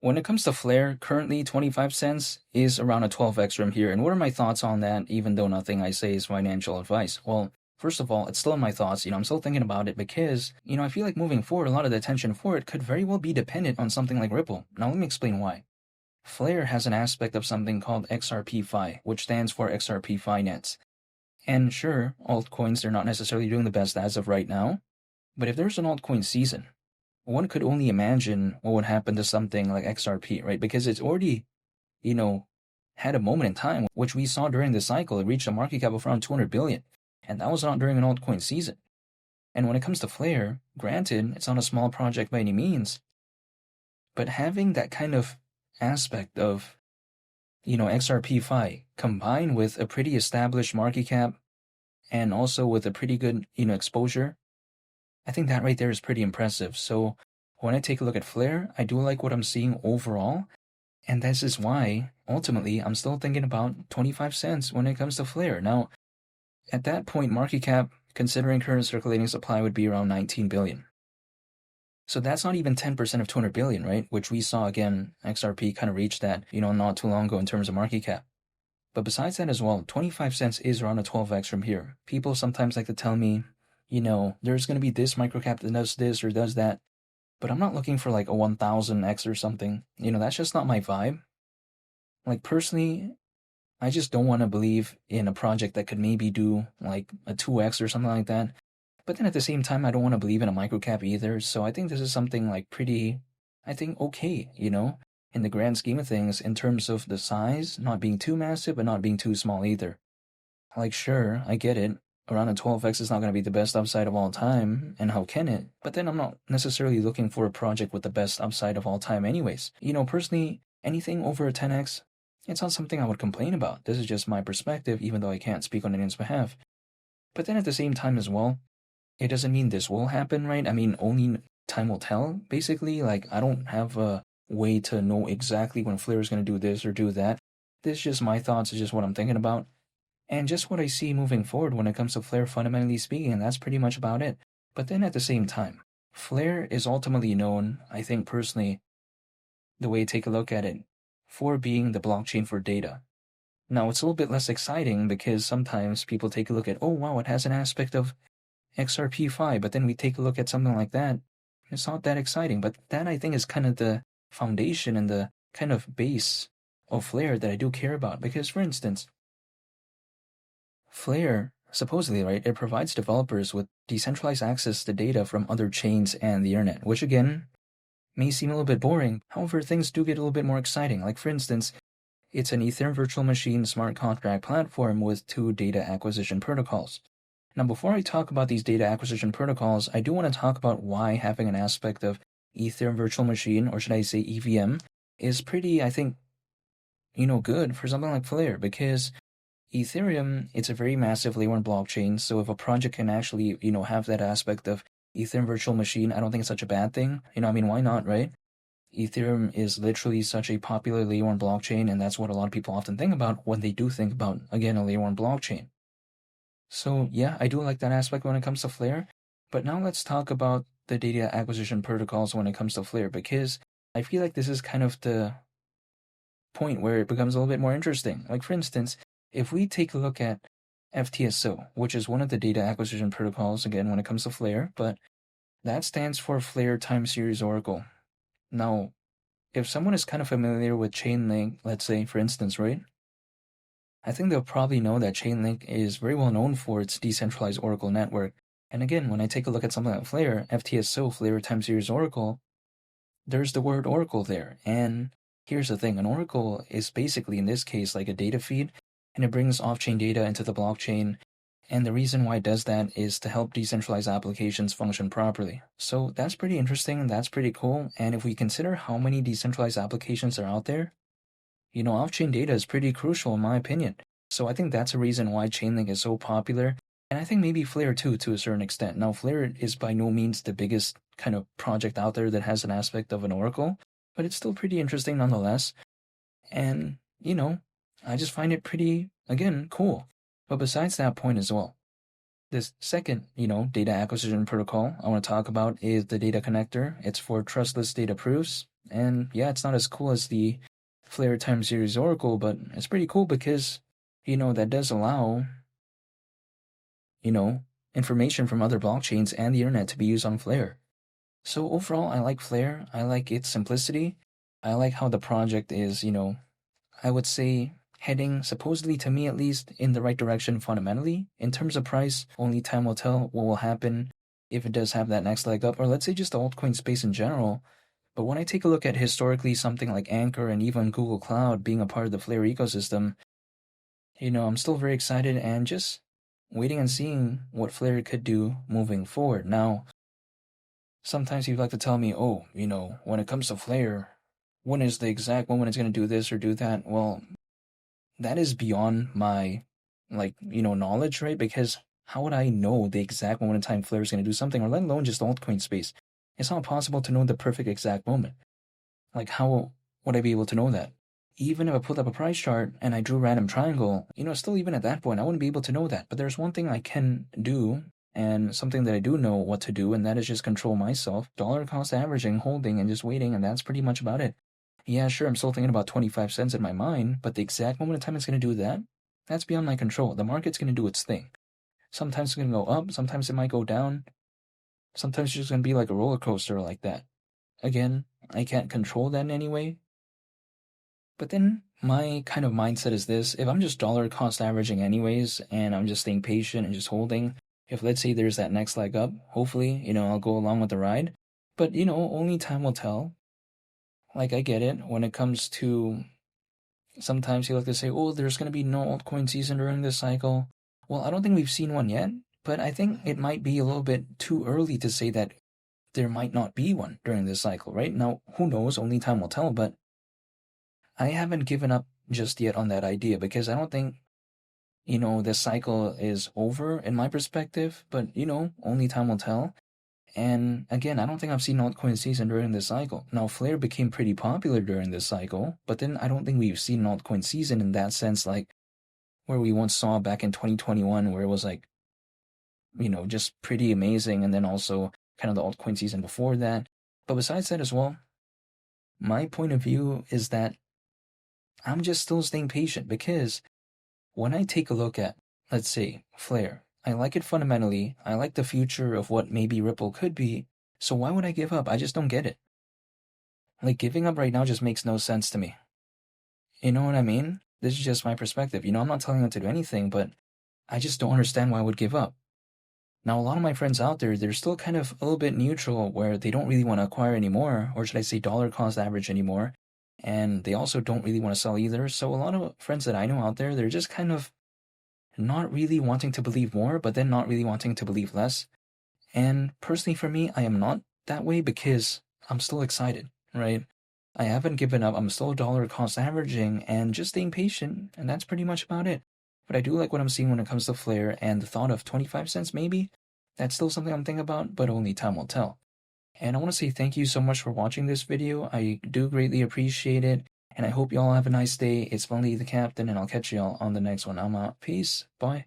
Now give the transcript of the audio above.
When it comes to Flare, currently 25 cents is around a 12x from here. And what are my thoughts on that, even though nothing I say is financial advice? Well, first of all, it's still in my thoughts. I'm still thinking about it because, I feel like moving forward, a lot of the attention for it could very well be dependent on something like Ripple. Now, let me explain why. Flare has an aspect of something called XRP-Fi, which stands for XRP Finance. And sure, altcoins, they're not necessarily doing the best as of right now, but if there's an altcoin season, one could only imagine what would happen to something like XRP, right? Because it's already, you know, had a moment in time, which we saw during the cycle. It reached a market cap of around 200 billion. And that was not during an altcoin season. And when it comes to Flare, granted, it's not a small project by any means, but having that kind of aspect of, XRP Fi combined with a pretty established market cap and also with a pretty good, exposure, I think that right there is pretty impressive. So when I take a look at Flare, I do like what I'm seeing overall. And this is why, ultimately, I'm still thinking about 25 cents when it comes to Flare. Now, at that point, market cap, considering current circulating supply, would be around 19 billion. So that's not even 10% of 200 billion, right? Which we saw again, XRP kind of reached that, not too long ago in terms of market cap. But besides that as well, 25 cents is around a 12x from here. People sometimes like to tell me, there's going to be this microcap that does this or does that. But I'm not looking for like a 1000x or something. That's just not my vibe. Like personally, I just don't want to believe in a project that could maybe do like a 2x or something like that. But then at the same time, I don't want to believe in a microcap either. So I think this is something like pretty, I think, okay, in the grand scheme of things, in terms of the size, not being too massive, but not being too small either. Like, sure, I get it. Around a 12x is not going to be the best upside of all time, and how can it? But then I'm not necessarily looking for a project with the best upside of all time anyways. Personally, anything over a 10x, it's not something I would complain about. This is just my perspective, even though I can't speak on anyone's behalf. But then at the same time as well, it doesn't mean this will happen, right? I mean, only time will tell, basically. Like, I don't have a way to know exactly when Flare is going to do this or do that. This is just my thoughts, it's just what I'm thinking about. And just what I see moving forward when it comes to Flare, fundamentally speaking, and that's pretty much about it. But then at the same time, Flare is ultimately known, I think personally, the way I take a look at it, for being the blockchain for data. Now, it's a little bit less exciting because sometimes people take a look at, oh, wow, it has an aspect of XRP-Fi, but then we take a look at something like that. It's not that exciting, but that I think is kind of the foundation and the kind of base of Flare that I do care about. Because, for instance, Flare, supposedly, right, it provides developers with decentralized access to data from other chains and the internet, which again, may seem a little bit boring. However, things do get a little bit more exciting. Like, for instance, it's an Ethereum virtual machine smart contract platform with 2 data acquisition protocols. Now, before I talk about these data acquisition protocols, I do want to talk about why having an aspect of Ethereum virtual machine, or should I say EVM, is pretty, I think, good for something like Flare, because Ethereum, it's a very massive layer 1 blockchain, so if a project can actually, have that aspect of Ethereum virtual machine, I don't think it's such a bad thing. Why not, right? Ethereum is literally such a popular layer 1 blockchain, and that's what a lot of people often think about when they do think about, again, a layer 1 blockchain. So yeah, I do like that aspect when it comes to Flare, but now let's talk about the data acquisition protocols when it comes to Flare, because I feel like this is kind of the point where it becomes a little bit more interesting. Like, for instance, if we take a look at FTSO, which is one of the data acquisition protocols, again, when it comes to Flare, but that stands for Flare Time Series Oracle. Now, if someone is kind of familiar with Chainlink, let's say, for instance, right? I think they'll probably know that Chainlink is very well known for its decentralized Oracle network. And again, when I take a look at something like Flare, FTSO, Flare Time Series Oracle, there's the word Oracle there. And here's the thing, an Oracle is basically, in this case, like a data feed, and it brings off-chain data into the blockchain. And the reason why it does that is to help decentralized applications function properly. So that's pretty interesting, that's pretty cool. And if we consider how many decentralized applications are out there, off-chain data is pretty crucial in my opinion. So I think that's a reason why Chainlink is so popular. And I think maybe Flare too, to a certain extent. Now, Flare is by no means the biggest kind of project out there that has an aspect of an Oracle, but it's still pretty interesting nonetheless. And, I just find it pretty, again, cool. But besides that point as well, this second, data acquisition protocol I want to talk about is the data connector. It's for trustless data proofs. And yeah, it's not as cool as the FLR time series Oracle, but it's pretty cool because, that does allow, you know, information from other blockchains and the internet to be used on FLR. So overall, I like FLR. I like its simplicity. I like how the project is, I would say heading, supposedly to me at least, in the right direction fundamentally. In terms of price, only time will tell what will happen if it does have that next leg up, or let's say just the altcoin space in general. But when I take a look at historically something like Anchor and even Google Cloud being a part of the FLR ecosystem, I'm still very excited and just waiting and seeing what FLR could do moving forward. Now, sometimes people like to tell me, oh, when it comes to FLR, when is the exact moment it's going to do this or do that? Well, that is beyond my, knowledge, right? Because how would I know the exact moment in time FLR is going to do something, or let alone just altcoin space? It's not possible to know the perfect exact moment. Like, how would I be able to know that? Even if I pulled up a price chart and I drew a random triangle, still even at that point, I wouldn't be able to know that. But there's one thing I can do, and something that I do know what to do, and that is just control myself. Dollar cost averaging, holding, and just waiting, and that's pretty much about it. Yeah, sure, I'm still thinking about 25 cents in my mind, but the exact moment in time it's going to do that, that's beyond my control. The market's going to do its thing. Sometimes it's going to go up, sometimes it might go down. Sometimes it's just going to be like a roller coaster like that. Again, I can't control that in any way. But then my kind of mindset is this: if I'm just dollar cost averaging anyways, and I'm just staying patient and just holding, if let's say there's that next leg up, hopefully, I'll go along with the ride. But, only time will tell. Like, I get it when it comes to sometimes you like to say, oh, there's going to be no altcoin season during this cycle. Well, I don't think we've seen one yet, but I think it might be a little bit too early to say that there might not be one during this cycle, right? Now, who knows? Only time will tell, but I haven't given up just yet on that idea because I don't think, the cycle is over in my perspective, but, only time will tell. And again, I don't think I've seen altcoin season during this cycle. Now, FLR became pretty popular during this cycle, but then I don't think we've seen an altcoin season in that sense, like where we once saw back in 2021, where it was like, just pretty amazing. And then also kind of the altcoin season before that. But besides that as well, my point of view is that I'm just still staying patient because when I take a look at, let's say, FLR, I like it fundamentally. I like the future of what maybe Ripple could be. So why would I give up? I just don't get it. Like, giving up right now just makes no sense to me. You know what I mean? This is just my perspective. I'm not telling them to do anything, but I just don't understand why I would give up. Now, a lot of my friends out there, they're still kind of a little bit neutral where they don't really want to acquire anymore, or should I say dollar cost average anymore. And they also don't really want to sell either. So a lot of friends that I know out there, they're just kind of not really wanting to believe more, but then not really wanting to believe less. And personally for me, I am not that way because I'm still excited, right? I haven't given up. I'm still dollar cost averaging and just staying patient, and that's pretty much about it. But I do like what I'm seeing when it comes to FLR, and the thought of 25 cents maybe, that's still something I'm thinking about, but only time will tell. And I want to say thank you so much for watching this video. I do greatly appreciate it, and I hope you all have a nice day. It's Bundy the Captain, and I'll catch you all on the next one. I'm out. Peace. Bye.